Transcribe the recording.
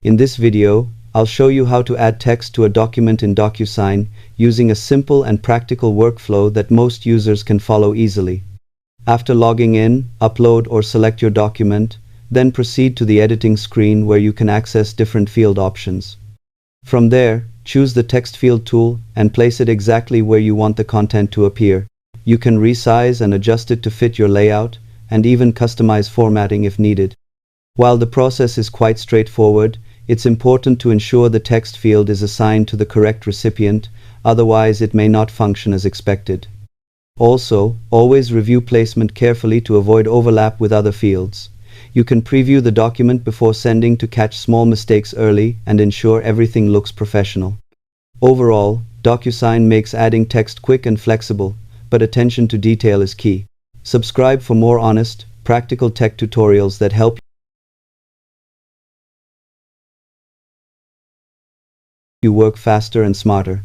In this video, I'll show you how to add text to a document in Docusign using a simple and practical workflow that most users can follow easily. After logging in, upload or select your document, then proceed to the editing screen where you can access different field options. From there, choose the text field tool and place it exactly where you want the content to appear. You can resize and adjust it to fit your layout, and even customize formatting if needed. While the process is quite straightforward, it's important to ensure the text field is assigned to the correct recipient, otherwise it may not function as expected. Also, always review placement carefully to avoid overlap with other fields. You can preview the document before sending to catch small mistakes early and ensure everything looks professional. Overall, Docusign makes adding text quick and flexible, but attention to detail is key. Subscribe for more honest, practical tech tutorials that help you work faster and smarter.